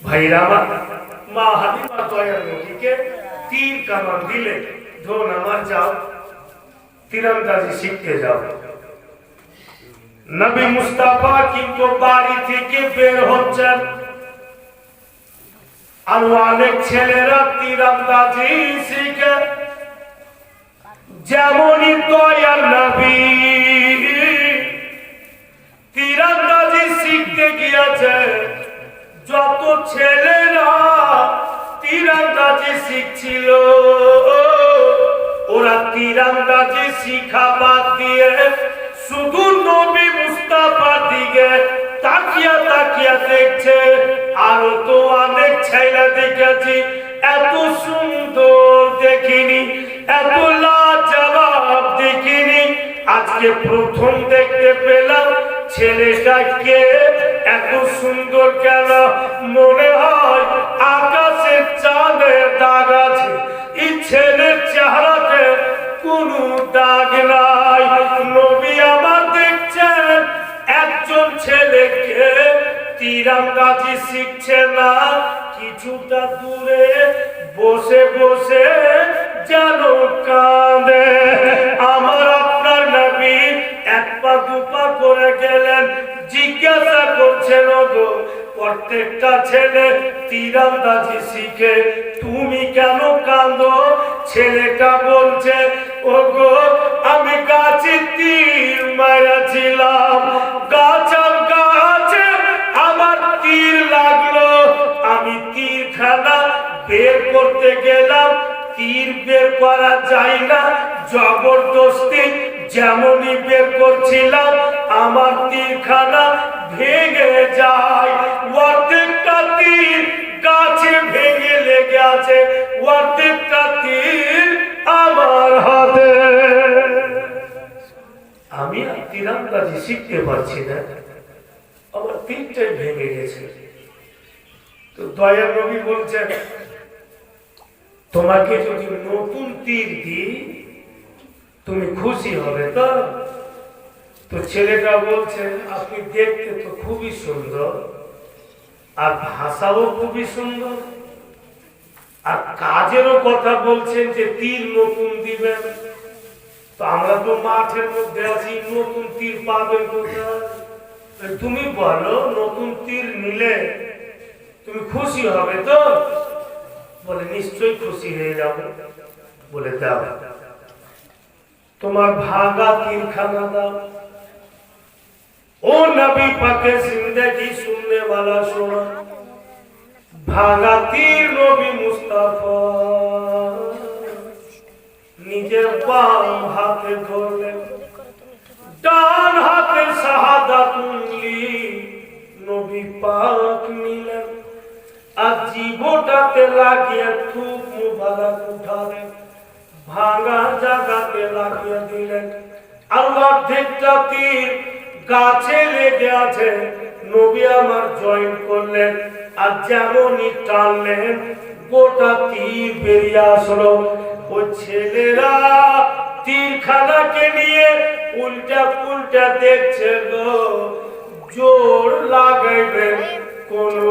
ভাইরা আমার, মা হালিমা দয়ার নবীকে তীর কামান দিলে, ধন আমার যাও তীরন্দাজি শিখতে যাও। নবী মুস্তাফা কিন্তু বাড়ি থেকে বের হচ্ছেন, আর অনেক ছেলেরা তীরন্দাজি শিখে। যেমনই দয়ার নবী তীরন্দাজি শিখতে গিয়েছে, যত ছেলেরা তীরন্দাজি শিখছিল ওরা তীরন্দাজি শিখা বাদ দিয়ে শুধু নবী মুস্তাফার দিকে তাকিয়া তাকিয়া দেখছে। আরো তো অনেক ছেলে দেখেছি, এত সুন্দর দেখিনি, এত লাজবাব দেখিনি। আজকে প্রথম দেখতে পেলাম ছেলেটাকে এত সুন্দর কেন, মনে হয় আকাশের চাঁদের দাগ আছে, এই ছেলের চেহারাতে কোনো দাগ নাই। নবী আমার দেখছেন একজন ছেলেকে তীরন্দাজি শিখছে না, কিছুটা দূরে বসে বসে যেন কাঁদে। আমার আপনার নবী এক পা দুপা করে গেলেন, জিজ্ঞাসা করছেন ওগো প্রত্যেকটা ছেলে তীরন্দাজি শিখে, তুমি কেন কাঁদো? ছেলেটা বলছে ওগো আমি গাছে তীর মারাছিলাম, গাছে আমার তীর লাগলো, আমি তীরখানা বের করতে গেলাম, তীর বের করা যায় না, জবরদস্তি যেমনই বের করছিলাম আমার তীরখানা ভেঙে যায়। অর্ধেকটা তীর গাছে ভেঙে লেগে আছে, অর্ধেকটা তীর আমার হাতে। আমি তীরন্দাজি শিখতে পারছি না, আমার তীরটাই ভেঙে গেছে। তো দয়ার নবী বলছেন তোমাকে যদি নতুন তীর দিই তুমি খুশি হবে তো? তো ছেলেটা বলছে আপনি দেখতে তো খুবই সুন্দর, আর ভাষাও খুবই সুন্দর, আর কাজেরও কথা বলছেন যে তীর নতুন দিবেন। তো আমরা তো মাঠের মধ্যে আছি, নতুন তীর পাবেন কোথায়? তুমি বলো নতুন তীর নিলে তুমি খুশি হবে তো? বলে নিশ্চয়ই খুশি হয়ে যাবে। বলে দাও তোমার ভাঙা তীরখানা দাও। ও নবী পাকে জিंदगी सुनने वाला सुना, ভাঙা তীর নবী মুস্তাফা নিজের বাম হাতে ধরলেন, ডান হাতে শাহাদাত উংলি নবী পাক নিলেন, আর জীবটাতে লাগিয়ে থুক মুবারক উঠালেন, ভাঙা জায়গাতে লাগিয়ে দিলেন। আর অর্ধেকটা তীর গাছে লেগে আছে, নবী আমার জয়েন করলেন, আর যেমনই টানলেন গোটা তীর বেরিয়ে আসলো। ওই ছেলেরা তীরখানাকে নিয়ে উল্টা পুল্টা দেখছে গো, জোর লাগাইবে কোনো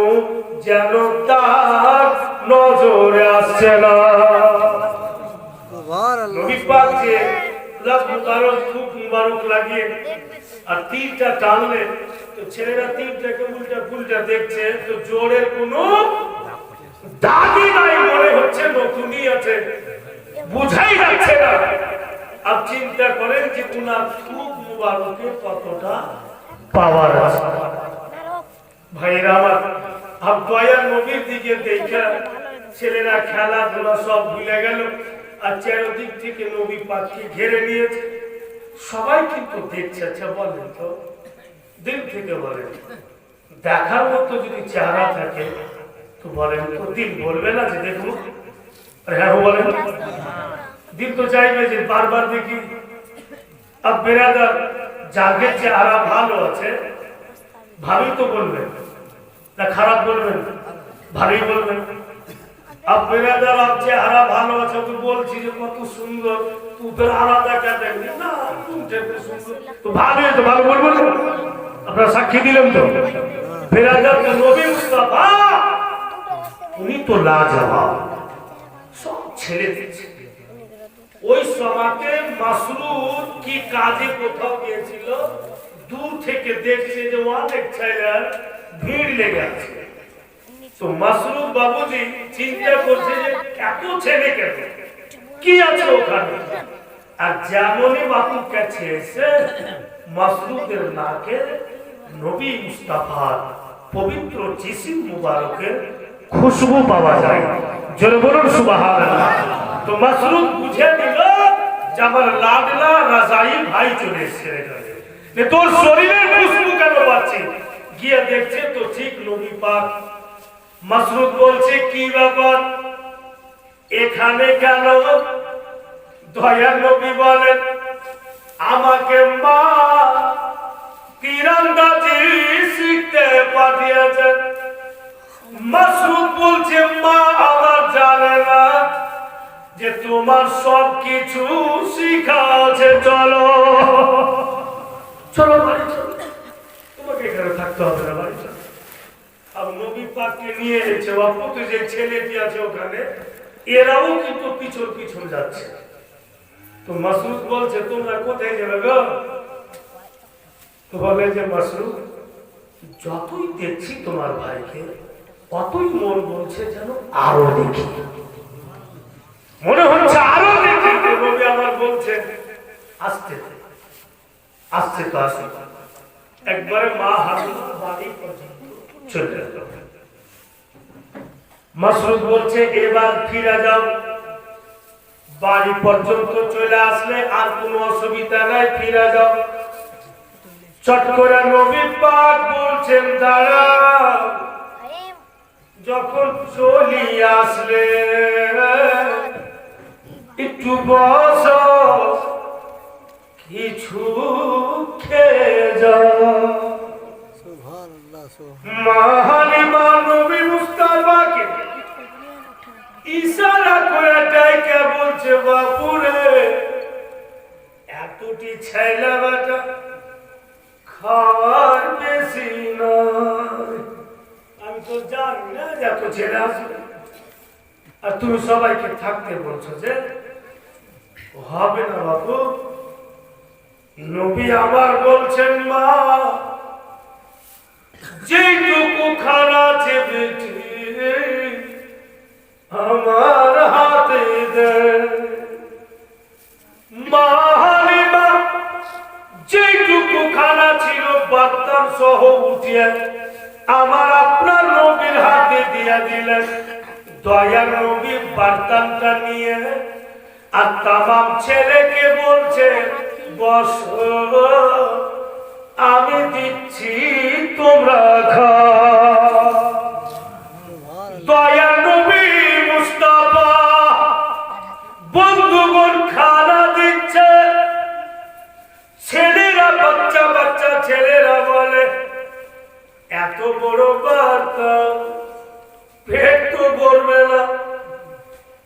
যেন তার নজরে আসছে না। নবী পাক যে লাখ মুবারক থুক মুবারক লাগিয়ে আর তীরটা টানলে, তো ছেলেরা তীরটাকে উল্টা পুল্টা দেখছে, তো জোরের কোনো দাগই নাই, মনে হচ্ছে নতুনই আছে, বুঝাই যাচ্ছে না। আপ চিন্তা করেন যে উনার থুক মুবারকে কতটা পাওয়ার আছে। ভাইরা আমার, আপ দয়ার নবীর দিকে দেখে ছেলেরা খেলাধুলা সব ভুলে গেল, আর চারদিক থেকে নবী পাককে ঘিরে নিয়েছে। সবাই কিন্তু দেখছে। আচ্ছা বলেন তো, দিল থেকে বলেন, দেখার মতো যদি চেহারা থাকে তো বলেন তো দিল বলবে না যে দেখুন? হ্যাঁ বলেন, দিল তো চাইবে যে বারবার দেখি। আর বেরাদার যাদের চেহারা ভালো আছে ভালোই তো বলবেন, না খারাপ বলবেন? ভালোই বলবেন। अब बेरादार आप চেহারা ভালো আছে তো বলছি যে কত সুন্দর, তোদের আলাদা ক্যাটাগরি না, তুমি যেতে সুন্দর তো ভালোই তো ভালো বলবো না? আপনারা সাক্ষী দিলেন তো। বেরাদার তো নবী মুস্তাফা উনি তো লাজবাব, সব ছেড়ে দিচ্ছে। ওই সমাজে মাসরুর কি কাজে কোথাও গিয়েছিল, দূর থেকে দেখছে যে অনেক ছেলের ভিড় লেগে আছে। তো মাসরুর বাবুজি চিন্তা করছে যে এত ছেলে কেন, কি আছে ওখানে। আর যেমনই বাবুর কাছে এসে মাসরুদের নাকে নবী মুস্তাফার পবিত্র জিসিম মুবারকের খুশবু পাওয়া যায়। জোরে বলুন সুবহানাল্লাহ। তো মাসরুদ বুঝে নিল যে আমার লাডলা রাজাই ভাই চলে এসেছে এখানে, তোর শরীরের খুশবু কেন পাচ্ছি। গিয়ে দেখছে তো ঠিক নবী পাক। মাসরুদ বলছে কি ব্যাপার এখানে কেন। দয়ার নবী বলেন আমাকে মা তীরন্দাজি শিখতে পাঠিয়েছেন। মাসরুদ বলছে মা আমার জানে না যে তোমার সব কিছু শিখা আছে, চলো চলো বাড়ি চলো, তোমাকে এখানে থাকতে হবে না, বাড়ি চলো। আর নবী পাককে নিয়ে এসেছে বাপুতে যে ছেলেটি আছে ওখানে, এরাও কিন্তু পিছন পিছন যাচ্ছে। তো মাসরুদ বলছে তোমরা কোথায় যাবে গো। তো বলে যে মাসরুদ যতই দেখছি তোমার ভাইকে অতই মন বলছে যেন আরো দেখি, মনে হচ্ছে আরো দেখি। নবী আমার বলছে আসতে আসতে তো আসতে। একবারে মা হারুন বাড়ি পর্যন্ত চলে গেল। মাসরুদ বলছে এবার ফিরে যাও। বাড়ি পর্যন্ত চলে আসলে আর কোনো অসুবিধা নাই, ফিরে যাও। চট করে নবী পাক বলছেন দাঁড়াও। যখন চলি আসলে একটু বসো, কিছু খেয়ে যাও। মা হালিমা নবী মুস্তাফাকে ইশারা করে ডাইকে বলছে বাপুরে এতটি ছেলে বেটা খাওয়ার বেশি নয়। আমি তো জানি না এত ছেলে আসবে, আর তুমি সবাইকে থাকতে বলছো যে হবে না বাবু। নবী আবার বলছেন মা যেটুকু খানা আছে বেটি আমার হাতে দে। মা হালিমা যেটুকু খানা ছিল বার্তান সহ উঠিয়ে আমার আপনার নবীর হাতে দিয়ে দিলেন। দয়ার নবী বার্তানটা নিয়ে আর তামাম ছেলেকে বলছে বসো আমি দিচ্ছি তোমরা খাও। দয়ার নবী মুস্তাফা বন্ধুগণ খানা দিচ্ছে। ছেলেরা বাচ্চা বাচ্চা ছেলেরা বলে এত বড় বার্তা পেট তো ভরবে না,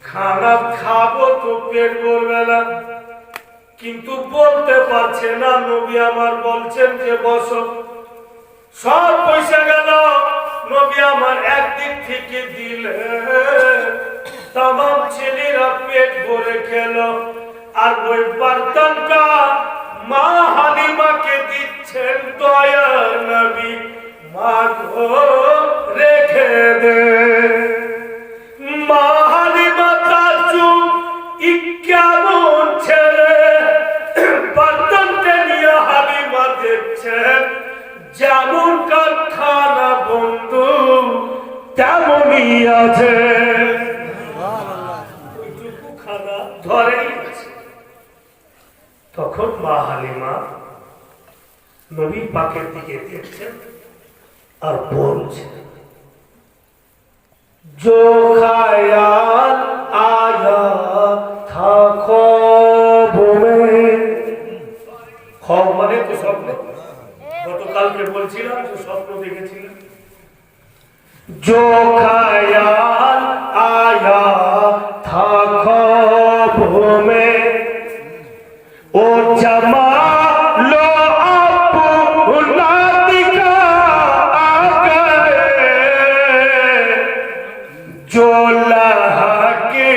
খানা খাবো তো পেট ভরবে না, কিন্তু বলতে পারছে না। নবী আমার বলছেন যে বসো। সব পয়সা গেল। নবী আমার একদিক থেকে দিলে তামাম ছেলেরা পেট ভরে খেল। আর ওই বার্তানটা মা হালিমাকে দিচ্ছেন দয়ার নবী মা গো রেখে দে। মা হালিমা তার চুপ কেমন ছেলে বার্তানটা নিয়ে হালিমা দেখছেন যেমন কারখানা বন্ধু তেমনই আছে, ওইটুকু খানা ধরেই আছে। তখন মা হালিমা নবী পাকের দিকে দেখছেন আর বলছেন जो ख्याल आया था ख्वाब में। ख्वाब মানে তো স্বপ্ন। গতকালকে বলছিলাম যে স্বপ্ন দেখেছিলাম। जो ख्याल आया था ख्वाब में ओ जमा लो अपना दिखा आ गए। जो लहके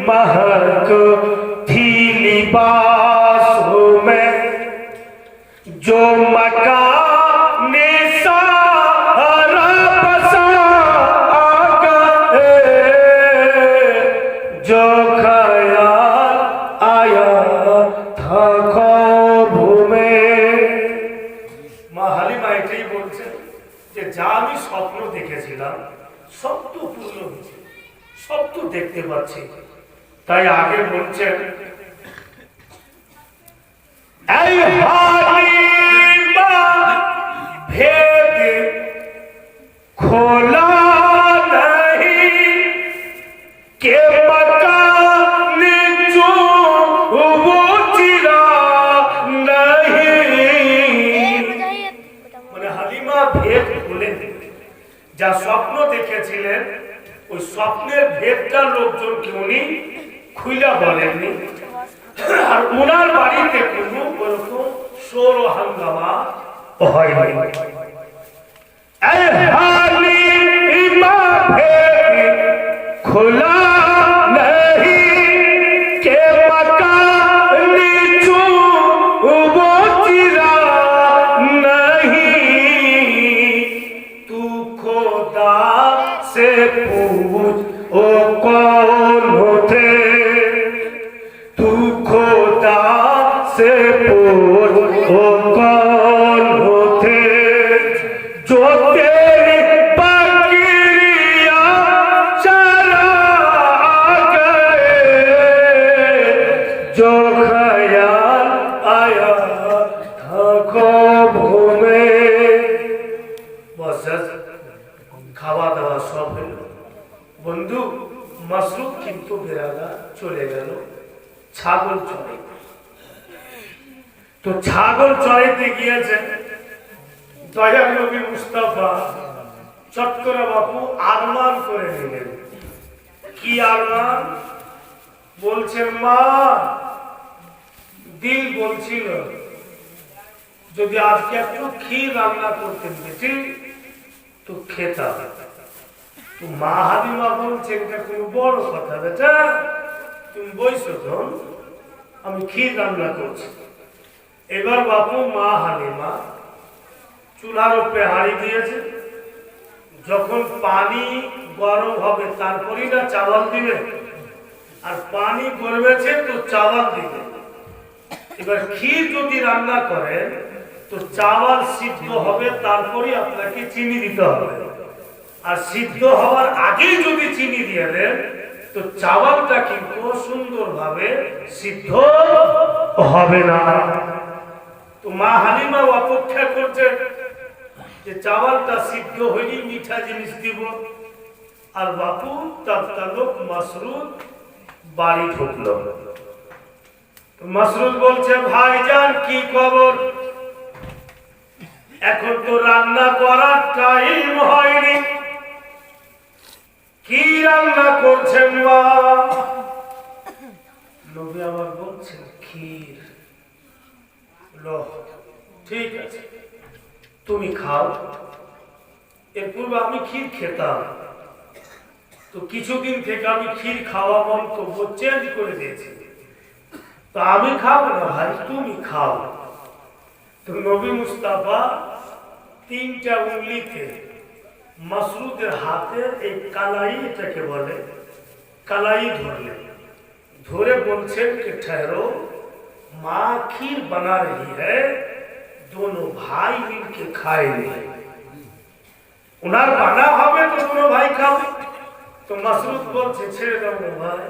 महक थी लिबासों में, जो मकान सारा बसा गए, जो ख्याल आया था ख्वाबों में। মা হালিমা এটাই বলছেন যে যা আমি স্বপ্ন দেখেছিলাম সব তো পূর্ণ হয়েছে, সব তো দেখতে পাচ্ছি। তাই আগে বলছেন এই হালিমা ভেদ খোলা नहीं के मकान जो वो चिरा नहीं। মানে হালিমা ভেদ খুলে যা স্বপ্ন দেখেছিলেন ওই স্বপ্নের ভেদটা লোকজনকে উনি খুইলা বলেননি। আর ওনার বাড়িতে কোনো ওরকম শোর ও হাঙ্গামা হয়নি। এই হালিমা ভেদ খোলা नहीं के मकान जो वो चिरा नहीं। तू खुदा से पूछ ओ कौन होते, तू खुदा से पूछ ओ कौन होते, जो तेरी बकरियां चरा गए, जो ख्याल आया था ख्वाबों में। बस খাওয়া দাওয়া সব হলো। বন্ধু মাসরুফ কিন্তু বেরাদা চলে গেল ছাগল চড়াইতে। তো ছাগল চড়াইতে গিয়েছেন দয়াল নবী মুস্তাফা চট্টরা বাপু আরমান করে নিলেন। কি আরমান? বলছেন মা দিল বলছিল যদি আজকে একটু ক্ষীর রান্না করতেন বেশি তো খেতাম। তো মা হালিমা বলছে এটা কোনো বড় কথা বেটা, তুমি বইছো তো, আমি ক্ষীর রান্না করছি। এবার বাপু মা হালিমা চুলার উপরে হাঁড়ি দিয়েছে, যখন পানি গরম হবে তারপরই না চাওয়াল দিবে, আর পানি গরমেছে তো চাওয়াল দিবে। এবার ক্ষীর যদি রান্না করেন তো চাওয়াল সিদ্ধ হবে তারপরই আপনাকে চিনি দিতে হবে, আর সিদ্ধ হওয়ার আগেই যদি চিনি দিয়ে দেন তো চাওয়ালটা কিন্তু সুন্দরভাবে সিদ্ধ হবে না। তো মা হালিমা অপেক্ষা করছে যে চাওয়ালটা সিদ্ধ হইলেই মিঠা জিনিস দিব। আর বাপু তাবতালুক মাসরুদ বাড়ি ঢুকলো। মাসরুদ বলছে ভাইজান কি খবর? এখন তো রান্না করার টাইম হয়নি, কি রান্না করছেন মা? নবী আমার বলছেন ক্ষীর। ঠিক আছে তুমি খাও। এর পূর্বে আমি ক্ষীর খেতাম, তো কিছুদিন থেকে আমি ক্ষীর খাওয়া মন্তব্য চেঞ্জ করে দিয়েছি, তো আমি খাবো না ভাই, তুমি খাও। তো নবী মুস্তাফা তিনটা উঙ্গলিতে মাসরুদের হাতের এই কালাই, এটাকে বলে কালাই, ধরলেন। ধরে বলছেন कि ठहरो, माँ खीर बना रही है, दोनों भाई मिलके खाएंगे। उनार बाना হবে তো दोनों भाई খাবে। তো মাসরুদ বলছে ছেড়ে দাও ভাই,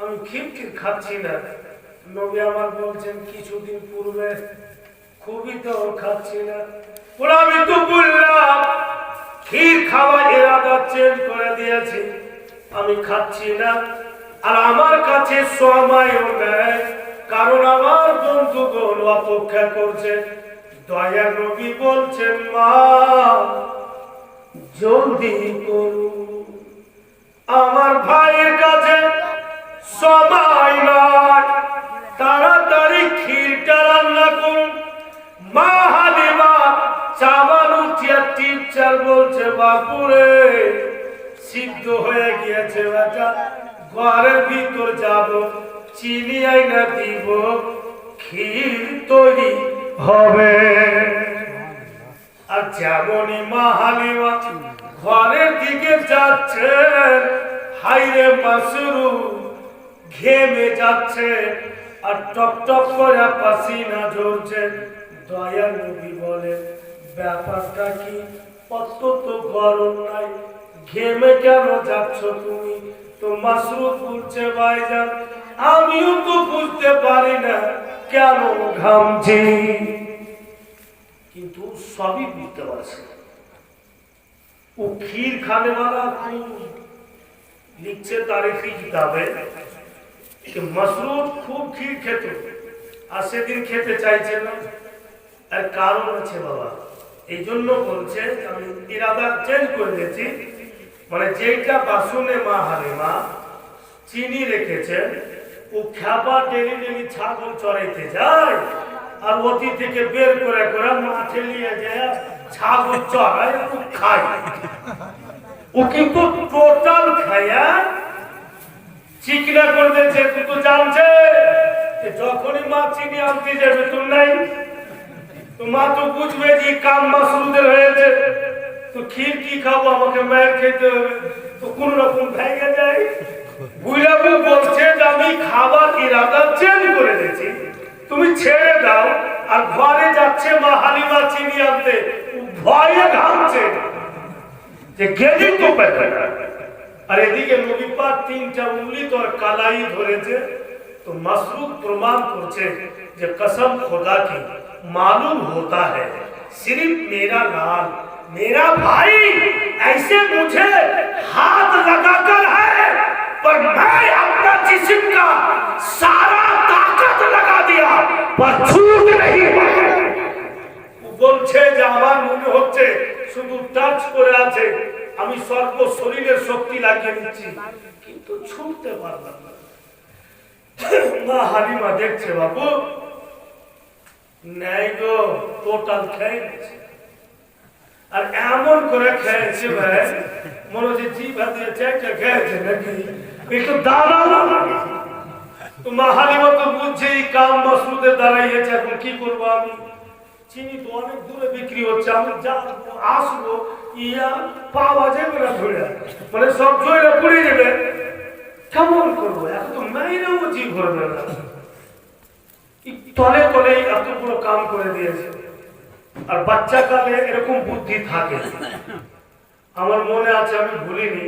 আমি ক্ষীর খাচ্ছি না। নবী আমার বলছেন কিছুদিন পূর্বে খুবই তো খাচ্ছি না, ওরা আমি তো বললাম ক্ষীর খাওয়ার ইরাদা চেঞ্জ করে দিয়েছি, আমি খাচ্ছি না। আর আমার কাছে সময়ও নেই, কারণ আমার বন্ধুগণ অপেক্ষা করছে। দয়া নবী বলছেন মা জলদি করুন, আমার ভাইয়ের কাছে সময় নাই, তাড়াতাড়ি ক্ষীরটা রান্না করুন। মা হালিমা চাওয়াল উঠিয়া টিপচার বলছে বাপুরে সিদ্ধ হয়ে গিয়েছে বলছে বেটা ঘরের ভিতর যাব চিনি আইনা দিব ক্ষীর তৈরি হবে। আর যেমনই মা হালিমা ঘরের দিকে যাচ্ছেন হাইরে মাসরুর ঘেমে যাচ্ছে আর টপ টপ করে পাসিনা ঝরছে। দয়ার নবী বলে ব্যাপারটা কি? অত তো গরম নাই, ঘেমে কেন যাচ্ছ তুমি? তো মাসরুর বলছে ভাইজান আমিও তো বুঝতে পারি না কেন ঘামছি, কিন্তু সবই বুঝতে পারছে। ও ক্ষীর খানে वाला লিখছে তারিখি কিতাবে कि मसरूर खूब खीर खेत আর সেদিন খেতে চাইছে না। আর কারণ আছে বাবা, এই জন্য বলছে আমি ইরাদা চেঞ্জ করে দিয়েছি, মানে যেটা বাসনে মা হালিমা চিনি রেখেছেন ও খাবা ডেলি ডেলি ছাগল চড়াইতে যায় আর অতি থেকে বের করে করে মাঠে নিয়ে যায় ছাগল চড়ায় ও খায়। ও কিন্তু টোটাল খায়া চিকনা করে দিয়েছে। তুই তো জানছে যখনই মা চিনি আনতে যাবে তুই নাই, তো মা তো বুঝবে যে কাম মাসরুদের হয়েছে, তো ক্ষীর কি খাবো, আমাকে মায়ের খেতে হবে, তো কোন রকম ভেঙে যায়। বুঝাবু বলছে যে আমি খাবার ইরাদা চেঞ্জ করে দিয়েছি, তুমি ছেড়ে দাও। আর ঘরে যাচ্ছে মা হালিমা চিনি আনতে, ভয়ে ঘামছে যে গেলি তো পেতে। আর এদিকে নবী পাক তিনটা উঙ্গলি তোর কালাই ধরেছে। तो मसरूद प्रमाण करছে যে कसम खुदा की मालूम होता है सिर्फ मेरा लाल मेरा भाई ऐसे मुझे हाथ लगाकर है, पर मैं अपना जिस्म का सारा ताकत लगा दिया पर छूट नहीं पाया। বলছে যে আমার মনে হচ্ছে শুধু টাচ করে আছে, আমি সর্ব শরীরের শক্তি লাগিয়ে দিচ্ছি কিন্তু ছুটতে পারলাম না। মা হালিমা দেখছে বাবু নাই গো, টোটাল খেয়েছে। আর এমন করে খেয়েছে ভাই মনে হচ্ছে জিভা দিয়ে চেটে খেয়েছে নাকি, একটু দাঁড়ানো। তো মা হালিমা তো বুঝছে এই কাম মাসরুদের দাঁড়াইয়েছে, এখন কি করবো আমি? চিনি তো অনেক দূরে বিক্রি হচ্ছে, আমি যা আসবো ইয়া পাওয়া যাবে না, ধরে মানে সব জয়রা পড়ে যাবে, কেমন করবো? এখন তো মেয়েরাও জি করবে না, তলে তলে এত বড় কাম করে দিয়েছে। আর বাচ্চা কালে এরকম বুদ্ধি থাকে। আমার মনে আছে, আমি ভুলিনি,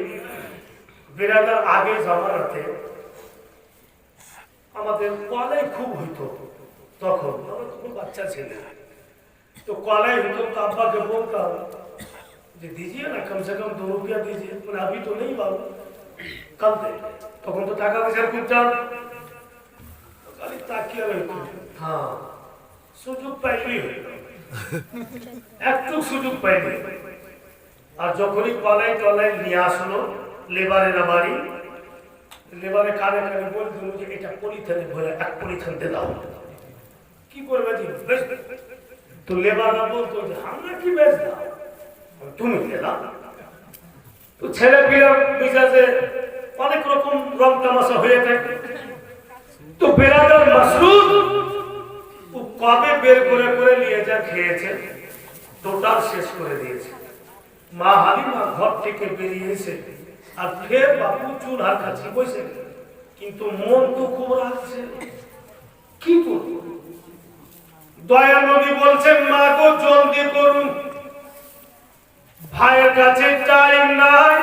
বিরাদার আগে জামানাতে আমাদের কলাই খুব হইতো, তখন আমরা খুব বাচ্চা ছেলে, तो कॉलेज तो अब्बा के बोलता যে दीजिए ना कम से कम 2 रुपया दीजिए, पर अभी तो नहीं बाबू कम दे। তখন তো টাকা পয়সার খুব চাপ, খালি তাকিয়ে রইতো। হ্যাঁ সুযোগ পাইলি, একটু সুযোগ পাইলি। আর যখনই কলাই টলাই নিয়ে আসলো লেবারেরা বাড়ি, লেবারে কানে কানে বলতো যে এটা পলিথিনে ভরে এক পলিথিন দিয়ে দাও। কি করবে বেশ, তো লেবাররা বলতো যে আমরা কি বেশ দাও, তুমি দাও। তো ছেলে পিলার মিজাজে অনেক রকম রং তামাশা হয়ে থাকে। তো বেরাদার মাসরুদ ও কবে বের করে করে নিয়ে যা খেয়েছে টোটাল শেষ করে দিয়েছে। মা হালিমা ঘর থেকে বেরিয়েছে আর ফের বাবু চুলহার কাছে বসে, কিন্তু মন তো খুব রাখছে, কি করবো? দয়া নবী বলছেন মা গো জলদি করুন, ভাইয়ের কাছে টাইম নাই।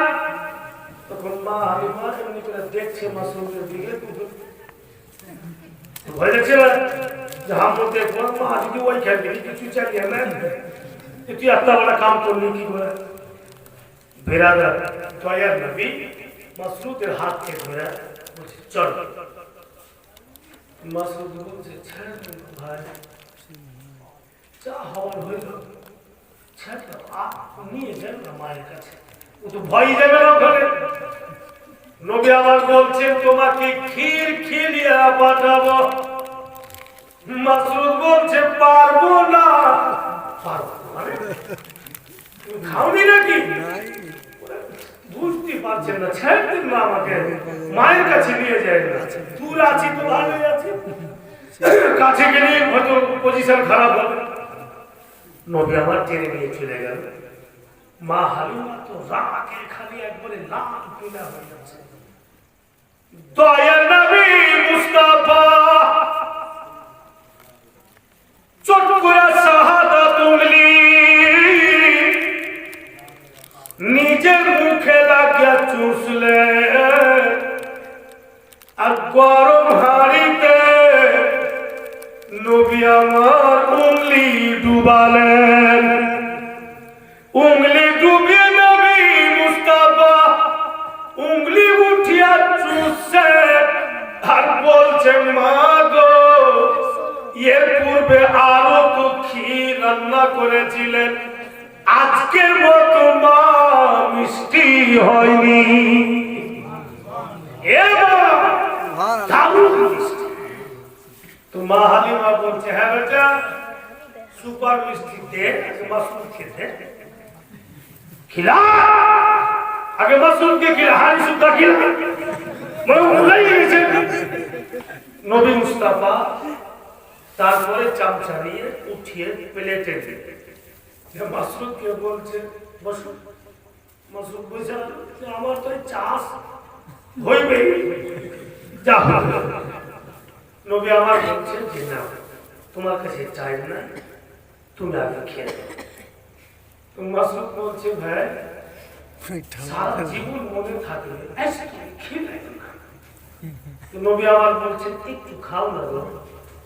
তখন মা হালিমা এমনি করে দেখছে মাসরুদের দিকে, ভয় দেখছে না যে হাম বলতে মা যদি ওই খেয়ে গেলি কিছু চালিয়ে না, তুই এত বড় কাম করলি কি করে? বেরাদার দয়া নবী মাসরুদের হাতকে ধরে বলছে চল। মাসরুদ বলছে ছেড়ে ভাই, যা হওয়ার হইল ছেড়ে নিয়ে যান না মায়ের কাছে, ও তো ভয় যাবে না ওখানে। নবী আমার বলছেন তোমাকে ক্ষীর খিলিয়ে পাঠাবো। মাসরুদ বলছে পারবো না। পারবো মানে তুমি খাওনি নাকি? বুঝতে পারছেন না, ছেড়ে দিন না আমাকে, মায়ের কাছে নিয়ে যায় না, দূর আছি তো ভালোই আছি, কাছে গেলে হয়তো পজিশন খারাপ হবে। নবী আমার টেনে নিয়ে চলে গেল। মা হালিমা তো রাগে খালি একবারে লাল পীলা হয়ে যাচ্ছে। দয়ার নবী মুস্তাফা চট করে শাহাদাত উংলি নিজের মুখে লাগিয়া চুষলে, আর গরম হাড়িতে নবী আমার উংলি ডুবালেন। উংলি ডুবিয়ে নবী মুস্তাফা উংলি উঠিয়া চুষছে আর বলছে, মা গো, এর পূর্বে আরো তো ক্ষীর রান্না করেছিলেন, আজকের মতো মা মিষ্টি হয়নি। তো মা হালিমা বলছে, হ্যাঁ বেটা সুপার মিষ্টি দে, মাসুদ খেতে খিলা, আগে মাসুদকে খিলা, হারি সুদ্ধা খিলা, মানে ভুলাই গেছে। নবী মুস্তাফা তারপরে চামচা নিয়ে উঠিয়ে প্লেটে দিতে মাসুদকে বলছে, বসো। মাসুদ বলছে, আমার তো চাষ হইবে, যা নবী আমার বলছে যে না, তোমার কাছে চাই না, তুমি আগে খেয়ে দাও। তো মাসুদ বলছে, ভাই সারা জীবন মনে থাকবে, খেয়ে না। নবী আমার বলছে, একটু খাও না গো।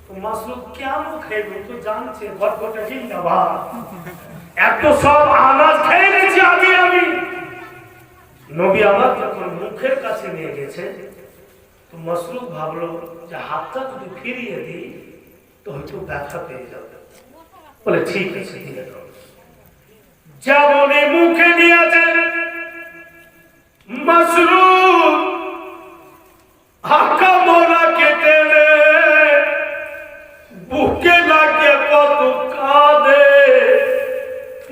তো মাসুদ কেন খাইবে, তো জানছে ঘটঘটা জিন্দাবা, এত সব আনাজ খেয়ে নিয়েছি আমি। নবী আমার যখন মুখের কাছে নিয়ে গেছে, তো মাসরুফ ভাবলো যে হাতটা যদি ফিরিয়ে দিই তো হয়তো ব্যথা পেয়ে যাবে, বলে ঠিক আছে দিয়ে দাও। যেমন মুখে নিয়েছে মাসরুফ হাঁকা মোনা কেটে বুকে লাগে কত কাঁদে।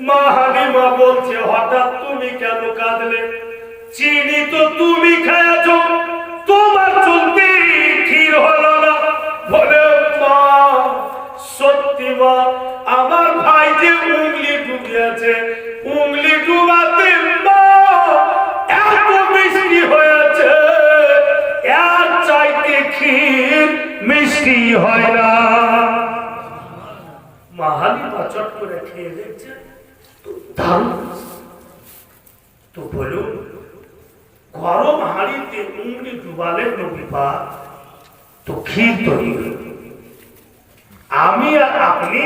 মা হালিমা বলছে, হঠাৎ তুমি কেন কাঁদলে? চিনি তো তুমি খাইছ, তোমার চলতে ক্ষীর হলো না। বলে, মা সত্যি মা, আমার ভাই যে উংলি ডুবিয়েছে, উংলি ডুবাতে মা এত মিষ্টি হয়েছে, এর চাইতে ক্ষীর মিষ্টি হয় না। মা হালিমা চট করে খেয়ে দেখছে, তো বলুন, গরম হাঁড়িতে উংলি ডুবালেন নবী পাক, তো ক্ষীর তৈরি হল। আমি আর আপনি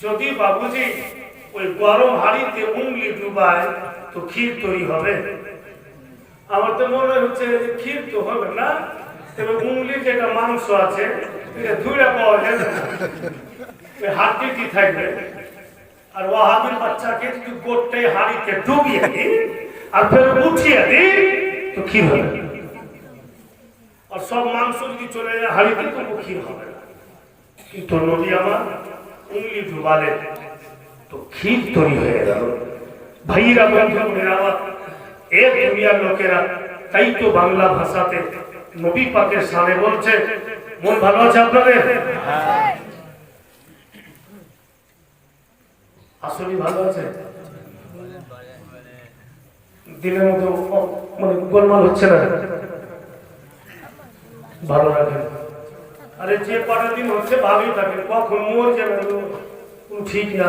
যদি বাবুজি ওই গরম হাঁড়িতে উংলি ডুবায়, তো ক্ষীর তৈরি হবে? আমার তো মনে হচ্ছে ক্ষীর তো হবে না, তবে উংলির যেটা মাংস আছে এটা ধুয়ে পাওয়া যায় না, হাড্ডি থাকবে। আর ওয়াহাবির বাচ্চাকে যদি গোটটাই হাঁড়িতে ডুবিয়ে দিই আর ফের উঠিয়ে দিই, তো ক্ষীর হবে। আর সব মাংস যদি চলে যায় হাঁড়িতে, তো ক্ষীর হবে না। কিন্তু নবী আমার উংলি ডুবালে, তো ক্ষীর তৈরি হয়ে গেল। ভাইরা বন্ধুরা আমার, এ দুনিয়ার লোকেরা তাই তো বাংলা ভাষাতে নবী পাকের সামনে বলছে, মন ভালো আছে আপনাদের? আসলে ভালো আছে? দিনের মতো মানে গোলমাল হচ্ছে না? ভালো রাখেন। আরে যে কটা দিন হচ্ছে ভালোই থাকেন, কখন মোর যাবে ঠিক না।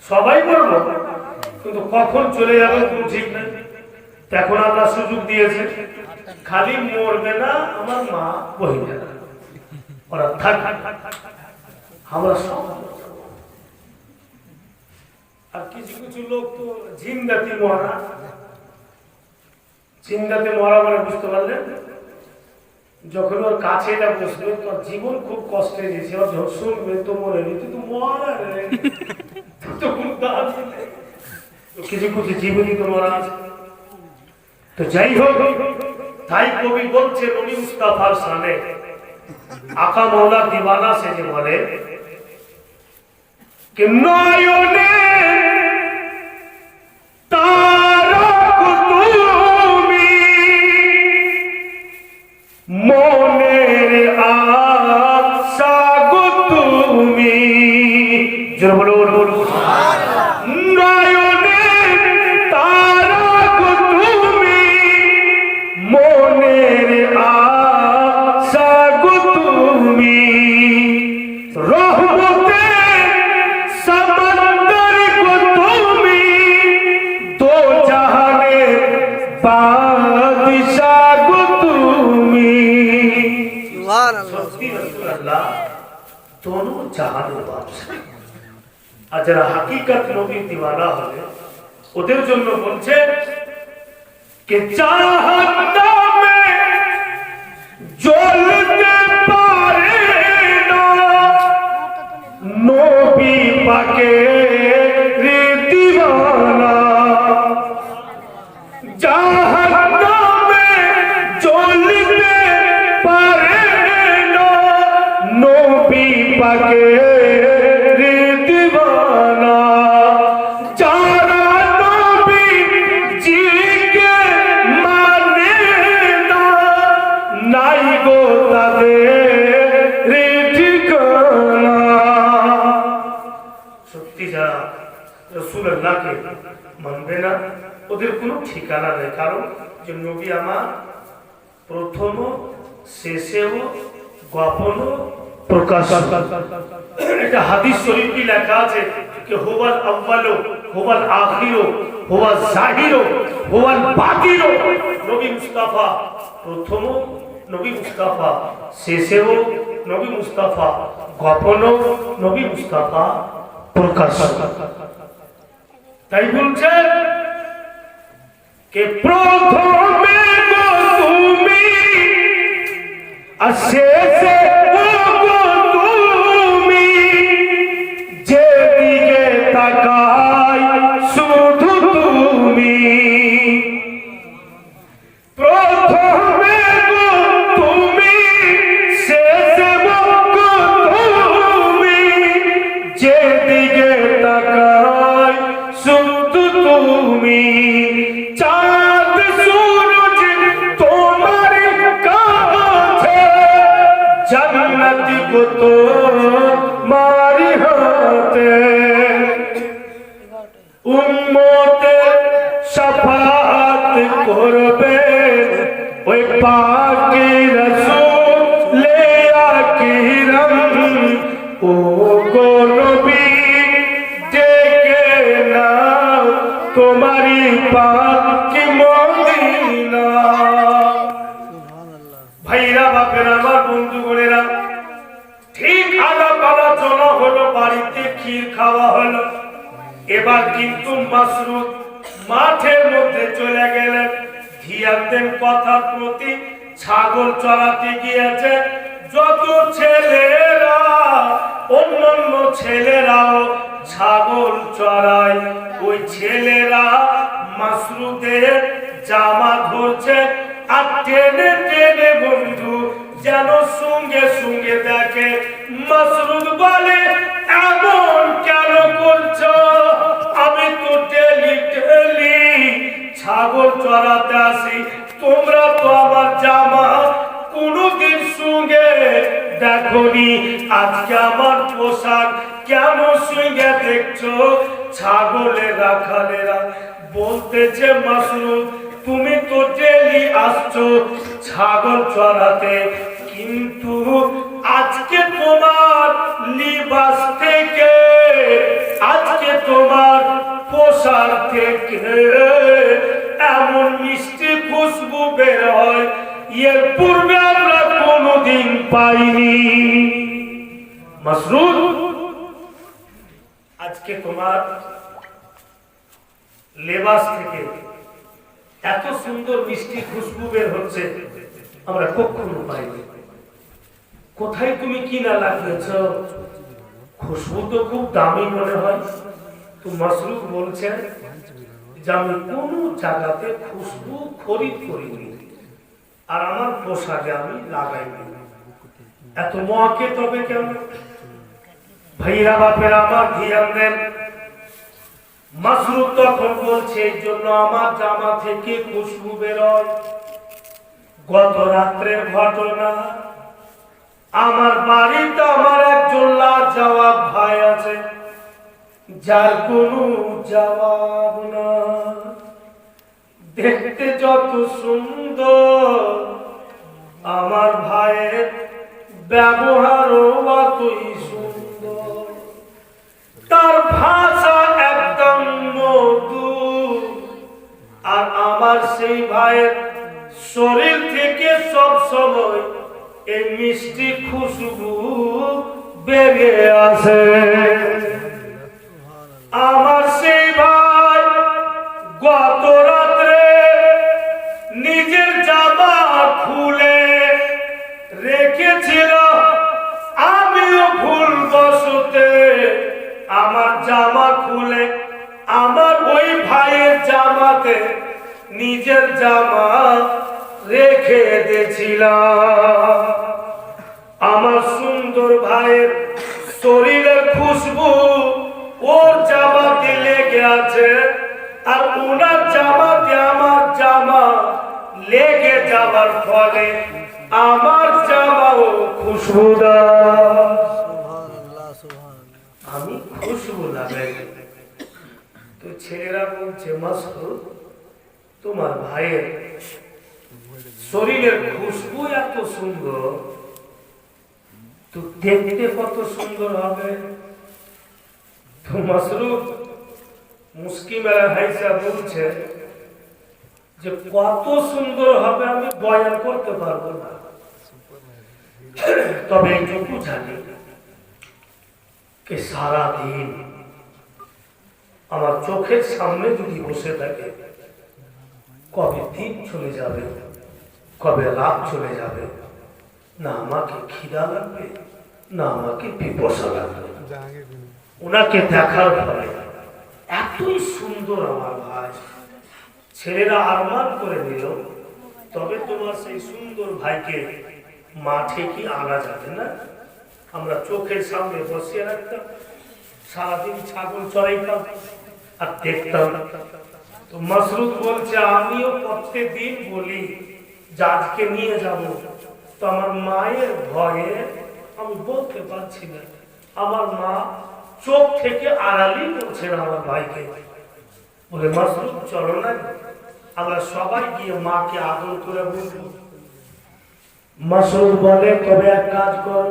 সবাই বলবো, কিন্তু কখন চলে যাবে কোন ঠিক নাই। এখন আল্লাহ সুযোগ দিয়েছে, খালি মরবে না আমার মা বহিনেরা, ওরা থাক, আমরা সব। আর কিছু কিছু লোক তো জিন্দাতে মরা, জিন্দাতে মরা মানে বুঝতে পারলেন, যখন ওর কাছে এটা বসবে তোর জীবন খুব কষ্টে গেছে, ওর যখন শুনবে তো মনে নেই, তুই তো মরা রে, কিছু কিছু জীবনই তো মরা আছে। তো যাই হোক, তাই কবি বলছে নবী মুস্তাফার সামনে আকা মৌলা দিওয়ানা সে যে বলে कि नयने तारा को জোরে বলুন নয়নে তারা গো তুমি মনের আশা গো তুমি রহমতে সমন্দর গো তুমি দো জাহানে বাদশাহ গো তুমি সত্যি রাসূলুল্লাহ दोनों জাহানের বাদশা আর যারা হাকিকত নবীর দিওয়ানা হবে ওদের জন্য বলছে কে জাহান্নামে জ্বলতে পারে না নবী পাকের দিওয়ানা জাহান্নামে জ্বলতে পারে না নবী পাকের দিওয়ানা যারা নবী জিকে মানে না নাই গো তাদের ঠিকানা সত্যি যারা রাসূলুল্লাহকে মানবে না ওদের কোনো ঠিকানা নেই কারণ যে নবী আমার প্রথম শেষেও গোপন প্রকাশ এটা হাদিস শরীফে লেখা আছে যে হুয়াল আউয়ালু হুয়াল আখিরু হুয়াল জাহিরু হুয়াল বাতিনু নবী মুস্তাফা প্রথম নবী মুস্তাফা শেষেও নবী মুস্তাফা গোপন নবী মুস্তাফা প্রকাশ তাই বলছেন কে প্রথমে গো তুমি আর শেষে গো তুমি যেদিকে তাকাই শুধু তুমি প্রথমে গো তুমি শেষে গো তুমি যেদিকে তাকাই শুধু তুমি চাঁদ সূরজ তোমার কাছে জান্নাত গো তোমারি হাতে উম্মতের শাফাআত করবে ওই পাকি রাসূল আকরাম ও গো নবী ডেকে নাও তোমারি পাকি মদিনা ভাইরা বাপেরা আমার বন্ধুগণেরা ঠিক আলাপ আলোচনা হলো বাড়িতে ক্ষীর খাওয়া হলো এবার কিন্তু মাসরুদ মাঠের মধ্যে চলে গেলেন ধ্যান দেন কথার প্রতি ছাগল চড়াতে গিয়েছে যত ছেলেরা অন্যান্য ছেলেরাও ছাগল চড়ায় ওই ছেলেরা মাসরুদের জামা ধরছে আর টেনে টেনে বন্ধু যেন সঙ্গে সঙ্গে দেখে মাসরুদ বলে এমন কেন করছো আমি তো টেলি টেলি ছাগল চড়াতে আসি তোমরা তো আমার জামা কোনদিন সঙ্গে দেখোনি আজকে আমার পোশাক কেন সঙ্গে দেখছো ছাগলের রাখালেরা বলতেছে মাসরুদ তুমি তো ডেলি আসছো ছাগল চড়াতে কিন্তু আজকে তোমার লিবাস থেকে আজকে তোমার পোশাক থেকে এমন মিষ্টি খুশবু বের হয় এর পূর্বে আমরা কোনোদিন পাইনি মাসরুদ আজকে তোমার লেবাস থেকে এত সুন্দর মিষ্টি খুশবু বের হচ্ছে আমরা কখনো পাইনি কোথায় তুমি কিনা লাগিয়েছ খুশবু তো খুব দামি মনে হয় তো মাসরুদ বলছেন যে আমি কোনো জায়গাতে খুশবু খরিদ করিনি আর আমার পোশাকে আমি লাগাইনি এত মহাকে তবে কেন ভাইরা বাপেরা আমার ধ্যান দেন মাসরুদ তখন বলছে এই জন্য আমার জামা থেকে খুশবু বেরোয় গত রাত্রের ঘটনা আমার বাড়িতে আমার একজন লাজওয়াব ভাই আছে যার কোনো জবাব না, দেখতে যত সুন্দর আমার ভাইয়ের ব্যবহারও অতই সুন্দর, তার ভাষা একদম মধু, আর আমার সেই ভাইয়ের শরীর থেকে সব সময় এই মিষ্টি খুশবু বেরিয়ে আসে। আমার সেই ভাই গত রাত্রে নিজের জামা খুলে রেখেছিল, আমিও ভুলবশতে আমার জামা খুলে আমার ওই ভাইয়ের জামাতে নিজের জামা রেখে দিয়েছিলাম। আমার সুন্দর ভাইয়ের শরীরের খুশবু ওর জামাতে লেগে আছে, আর ওনার জামাতে আমার জামা লেগে যাওয়ার ফলে আমার জামাও খুশবুদার। আমি খুশবু লাগাই। তো ছেলেরা বলছে, মাসুদ তোমার ভাইয়ের শরীরের খুশবু এত সুন্দর, তো দেখতে কত সুন্দর হবে। তো মাসরুফ মুস্কি মেলা হাইসা বলছে যে কত সুন্দর হবে আমি বয়ান করতে পারবো না, তবে এইটুকু জানি যে সারাদিন আমার চোখের সামনে যদি বসে থাকে, কবে দিন চলে যাবে, কবে রাত চলে যাবে, না আমাকে খিদা লাগবে, না আমাকে পিপাসা লাগবে। ওনাকে দেখার ফলে এতই সুন্দর আমার ভাই, ছেলেরা আরমান করে নিল, তবে তোমার সেই সুন্দর ভাইকে মাঠে কি আনা যাবে না? আমরা চোখের সামনে বসিয়ে রাখতাম, সারাদিন ছাগল চড়াইতাম আর দেখতাম। তো মাসরুদ বলছে, আমিও প্রত্যেকদিন বলি যে আজকে নিয়ে যাব, তো আমার মায়ের ভয়ে আমি বলতে পারছি না। আমার মা চোখ থেকে আড়ালি করছে না আমার ভাইকে। বলে, মাসরুদ চলো না, আমরা সবাই গিয়ে মাকে আদর করে বলবো। মাসরুদ বলে, তবে এক কাজ কর,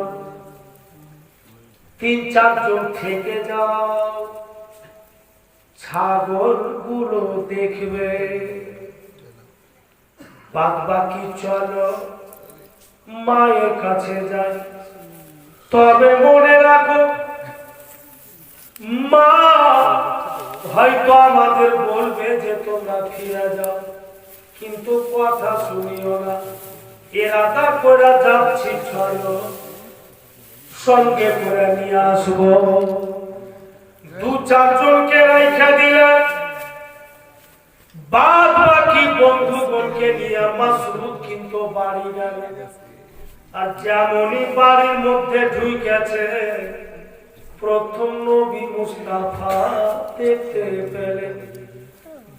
৩-৪ জন থেকে যাও, ছাগল গুলো দেখবে, বাদ বাকি চলো মায়ের কাছে যাই। তবে মনে রাখো, মা হয়তো আমাদের বলবে যে তোমরা ফিরে যাও, কিন্তু কথা শুনিও না, এরাদা করে যাচ্ছি, চলো সঙ্গে করে নিয়ে আসবো। ২-৪ জনকে রাইখা দিলেন, বাদ বাকি বন্ধুগণকে নিয়ে মাসরুদ কিন্তু বাড়ি গেল। আর যেমনই বাড়ির মধ্যে ঢুকেছে, প্রথম নবী মুস্তাফা দেখতে পেলেন।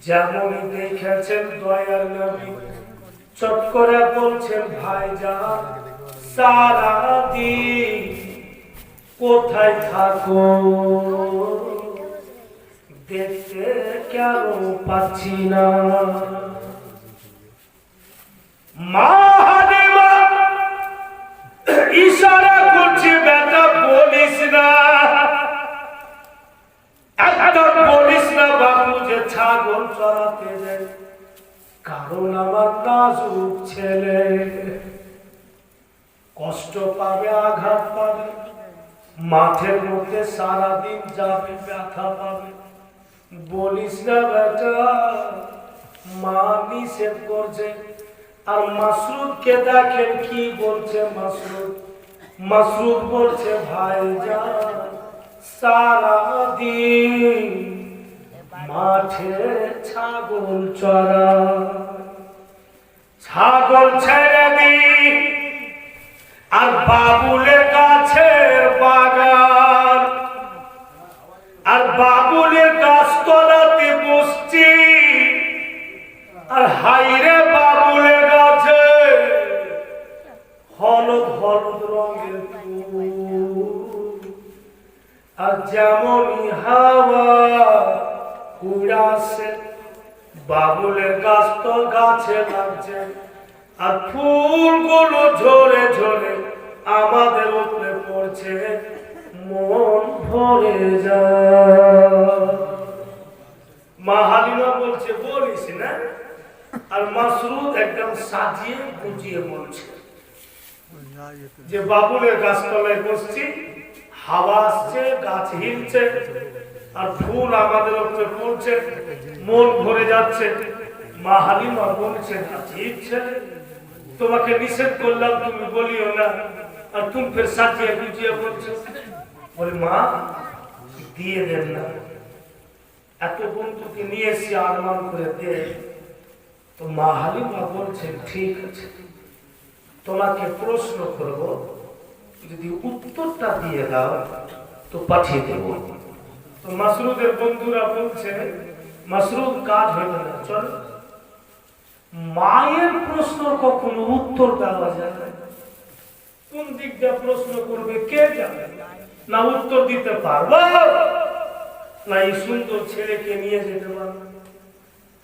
যেমনই দেখেছেন দয়ার নবী, চট করে বলছেন, ভাইজান সারাদিন কোথায় থাকো, দেখতে কেন পাচ্ছি না। মা হালিমা ইশারা করছে, বেটা বলিস না, একদম বলিস না বাবু যে ছাগল চড়াতে যায়, কারণ আমার নাজুক ছেলে কষ্ট পাবে, আঘাত পাবে, মাঠের মধ্যে সারাদিন যাবে, ব্যথা পাবে, বলিস না বেটা। মা নিষেধ করছে। আর মাসরুদকে দেখেন কি বলছে। মাসরুদ বলছে, ভাইজান সারাদিন মাঠে ছাগল চড়া, ছাগল ছেড়ে দি, আর বাবুলের গাছের বাগান, আর বাবুলের গাছতলাতে বসছি, আর হাইরে বাবুলের গাছে হলুদ হলুদ রঙের ফুল, আর যেমনই হাওয়া বাবুলের গাছ তো গাছে লাগছে আর ফুলগুলো ঝরে ঝরে আমাদের উপরে পড়ছে, মন ভরে যায়। মা হালিমা বলছে বলিস না, আর মাসরুদ একদম সাজিয়ে গুজিয়ে বলছে যে বাবুলের গাছতলায় বসছি, হাওয়া আসছে, গাছ হিলছে আর ফুল আমাদের উপরে পড়ছে, মন ভরে যাচ্ছে। মা হালিমা বলছেন আজীব ছেলে, তোমাকে নিষেধ করলাম তুমি বলিও না, আর তুমি ফের সাজিয়ে গুজিয়ে বলছো। বলে মা দিয়ে দেন না, এত বন্ধুকে নিয়ে এসে আরমান করে দে। তো মা হালিমা বলছেন ঠিক আছে, তোমাকে প্রশ্ন করব, যদি উত্তরটা দিয়ে দাও তো পাঠিয়ে দেব। তো মাসরুদের বন্ধুরা বলছে মাসরুদ কাজ হইবে না, চল। মায়ের প্রশ্ন কখনো উত্তর দেওয়া যায় না, কোন দিকটা প্রশ্ন করবে কে জানে, না উত্তর দিতে পারবো না এই সুন্দর ছেলেকে নিয়ে যেতে পারবো।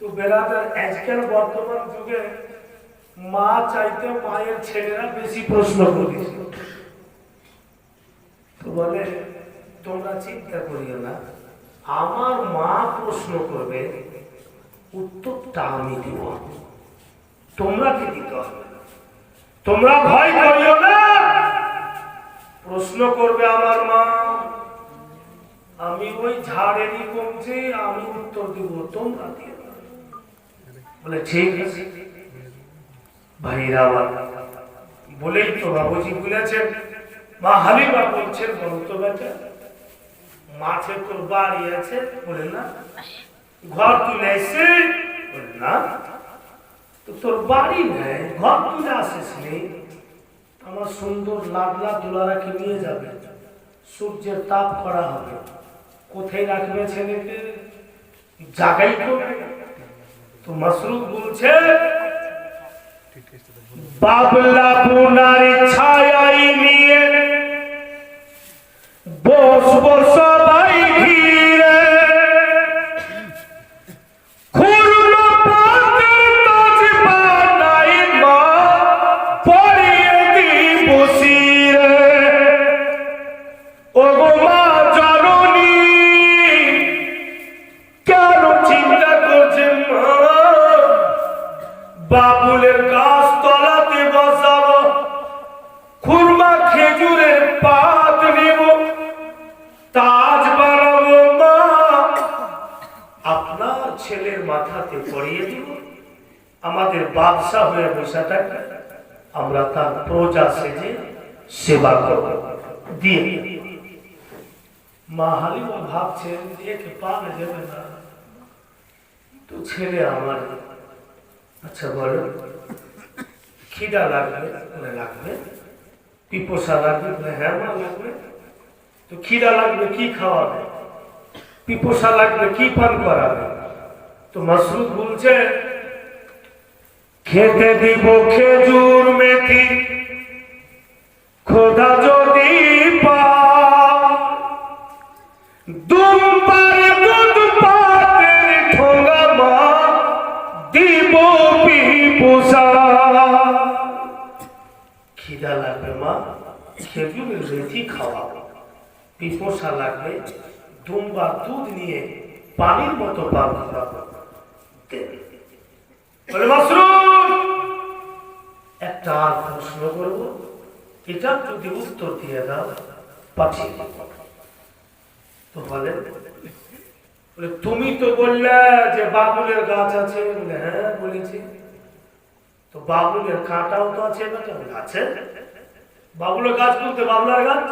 তো বেরাদার আজকাল বর্তমান যুগে মা চাইতে মায়ের ছেলেরা বেশি প্রশ্ন করিস। তো বলে তোমরা চিন্তা করিও না, আমার মা প্রশ্ন করবে, উত্তরটা আমি দিব, তোমরা কি দিতে হবে, তোমরা ভয় করিও না। প্রশ্ন করবে আমার মা, আমি ওই ঝাড়েরই কমছে, আমি উত্তর দিব, তোমরা দিও না। বলে ঠিক আছে ভাইরা, বলেই তো বাবুজি বলেছেন। মা হালিমা বলছেন বলতো বেটা, মাঠে তোর বাড়ি আছে? বলে না। ঘর তুলে এসে? বলে না। তো তোর বাড়ি নেই, ঘর তুলে আসিস নি, আমার সুন্দর লাডলা দুলারাকে নিয়ে যাবে, সূর্যের তাপ করা হবে, কোথায় রাখবে ছেলেকে, জাগাই তো। তো মাসরুদ বলছে বাবলা বুনারি ছায়াই নিয়ে বসবো সবাই ঘিরে, খুরলো পাতের তাজ বানাই মা পরিয়ে দিব শিরে। ও গো মা জননী কেন চিন্তা করছেন মা, বাবুলের গাছ তলাতে বসাবো, খুরমা খেজুরের পাত নেব, তাজ বানাবো মা, আপনার ছেলের মাথাতে পরিয়ে দিব, আমাদের বাদশা হয়ে বসে থাকে, আমরা তার প্রজা সেজে সেবা করব দিয়ে। মা হালিমা ভাবছেন একে পাওয়া যাবে না, তো ছেলে আমার, আচ্ছা বলো খিদা লাগবে? বলে লাগবে। পিপোসা লাগবে? বলে হ্যাঁ মা লাগবে। তো খিদা লাগবে কি খাওয়াবে, পিপোসা লাগবে কি পান করাবে? তো মাসরুদ বলছে খেতে দিব খেজুর মেথি, খোদা যদি পায়, দুম্বারে দুধ পাতের ঠোঙা মা দিব পিপোসা। খিদা লাগবে মা, খেজুরের মেথি খাওয়াবো, পিপোসা লাগবে, দুম্বা দুধ নিয়ে পানির মতো পান করাবো। বলে মাসরুদ একটা আর প্রশ্ন করবো, এটা যদি উত্তর দিয়ে দাও পাঠিয়ে দেব। তো বলে তুমি তো বললে যে বাবুলের গাছ আছে? বলে হ্যাঁ বলেছি। তো বাবুলের কাঁটাও তো আছে? আছে। বাবুলের গাছ বলতে বাবলার গাছ?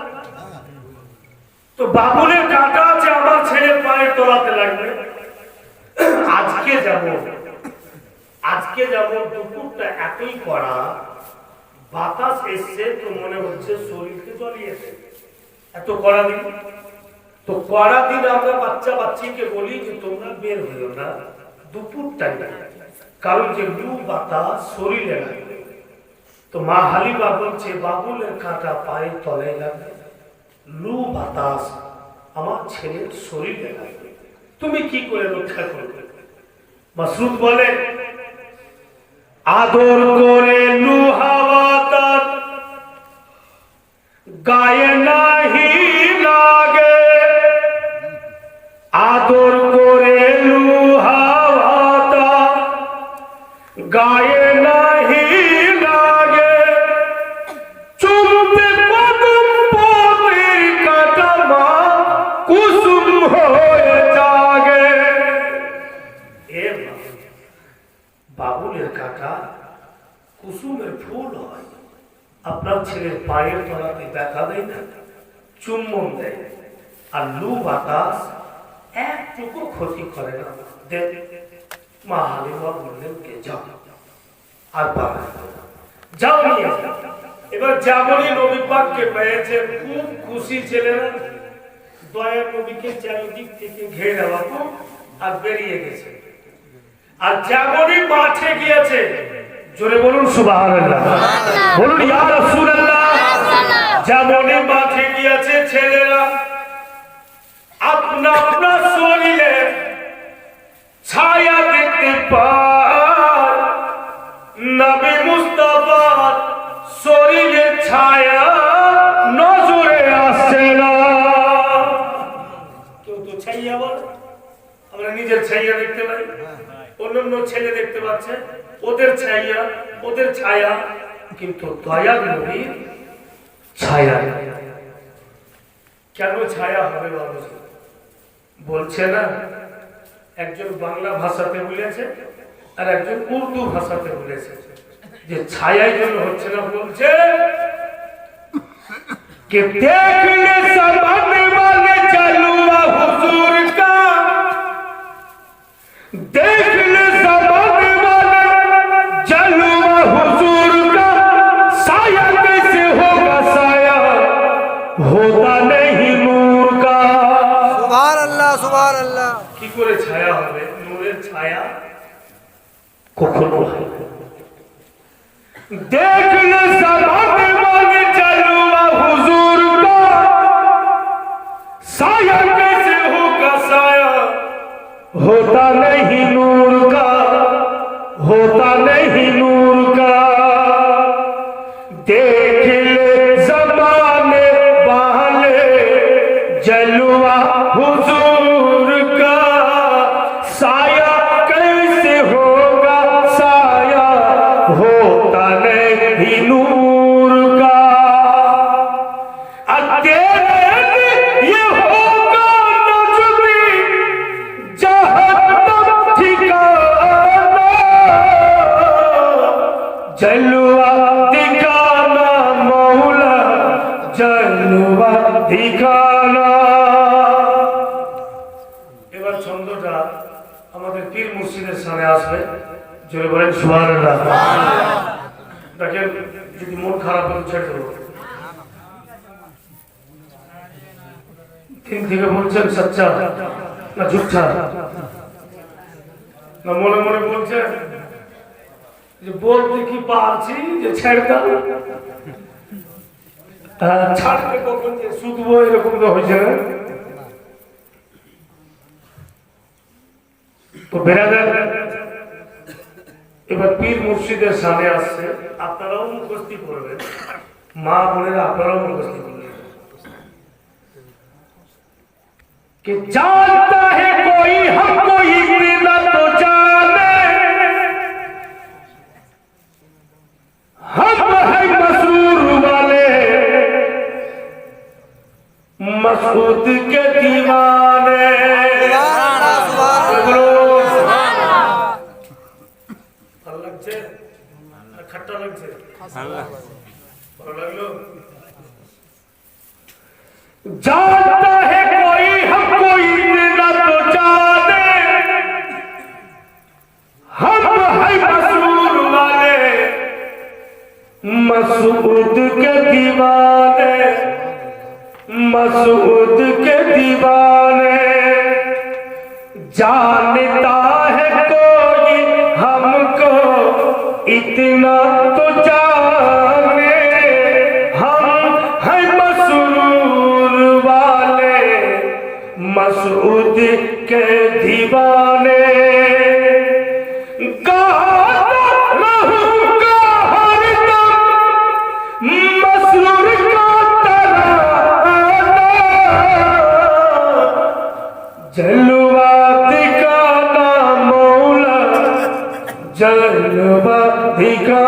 তো বাবুলের কাঁটা আছে, আমার ছেলের পায়ের তলাতে লাগবে। আজকে যেমন দুপুরটা এতই কড়া, বাতাস এসছে তো মনে হচ্ছে শরীরকে জ্বলিয়েছে, এত কড়া দিন। তো কড়া দিন আমরা বাচ্চা বাচ্চিকে বলি যে তোমরা বের হইও না দুপুরটাই, কারণ যে লু বাতাস শরীরে লাগবে। তো মা হালিমা বলছে বাবুলের কাঁটা পায়ের তলায় লাগবে, লু বাতাস আমার ছেলের শরীরে লাগবে, তুমি কি করে রক্ষা করবে? মাসুদ বলে আদর করে লুহাওয়া তার গায়ে নাহি লাগে, আদর করে লুহাওয়া তার গায়ে নাহি লাগে, চুমতে কদম পথের কাটামা কুসুম হয়ে জাগে। এ বাবুলের কাকা কুসুমের ফুল হয়, আপনার ছেলের পায়ের তলাতে দেখা দেয় না, চুম্বন দেয়, আর লু বাতাস একটুকু ক্ষতি করে না। মা হালিমা বললেন কে যাও, আর পাবে যাও নিয়ে যাও। এবার যেমনই নবী পাককে পেয়েছেন খুব খুশি ছেলেরা, দয়ার নবীকে চারিদিক থেকে ঘিরে রাখো আর বেরিয়ে গেছে। আর যেমনই মাঠে গিয়েছে, জোরে বলুন সুবহানাল্লাহ, বলুন ইয়া রাসূলুল্লাহ, যেমনই মাঠে গিয়েছে ছেলেরা আপনা আপনা শরীরে ছায়া দেখতে পায়, নবী মুস্তাফার শরীরে ছায়া নজরে আসে না। কেউ তো ছায়া বলে, আমরা নিজের ছায়া দেখতে পাই, অন্যান্য ছেলে দেখতে পাচ্ছে ওদের ছায়া, ওদের ছায়া, কিন্তু দয়ার নবীর ছায়া। কেন ছায়া হবে বাবুজি? বলছে না, একজন বাংলা ভাষাতে বলেছে আর একজন উর্দু ভাষাতে বলেছে যে ছায়াই জন্য হচ্ছে না। বলছে कि देखने समझने वाले जलवा हुजूर का, देखने समझने वाले जलवा हुजूर का, साया कैसे होगा साया होता नहीं नूर का। सुभान अल्लाह सुभान अल्लाह। কি করে ছায়া হবে? নূরের ছায়া কখনো হয় না। देखने समझने वाले जलवा हुजूर का, साया कैसे होगा साया होता नहीं नूर का, होता नहीं नूर का। देख ले ज़माने वाले जलवा हुजूर का, साया कैसे होगा साया होता नहीं नूर का। ये होगा नजमी जहन्नम ठिकाना, जलवा दिखाना मौला जलवा दिखाना। এবার ছন্দটা আমাদের পীর মুর্শিদের সামনে আসবে, জোরে বলেন সুবহানাল্লাহ। দেখেন যদি মন খারাপ হয়ে ছেড়ে দেবো। তিন থেকে বলছেন সচ্চা না ঝুঠা, না মনে মনে বলছেন যে বলতে কি পারছি যে ছেড়ে দাও, ছাড়বে কখন যে শুধবো, এরকম তো হয়েছে না। তো বেরাদার এবার পীর মুর্শিদের সামনে আসছে, আপনারাও মুখস্থি করবেন, মা বোনেরা আপনারাও মুখস্থি করবেন। कि जानता है कोई हमको इतना तो जाने, हम है मसरूर वाले मसूद के दीवाने। लगছে खट्टा लगছে ভালো লাগলো। जानता है कोई हमको इतना तो जाने, हम है मसूद वाले मसूद के दीवाने, मसूद के दीवाने। जानता है कोई हमको इतना तो जाने, हम है मसरूर वाले मसूद के दीवाने। जलवा दिखाना मौला जलवा दिखा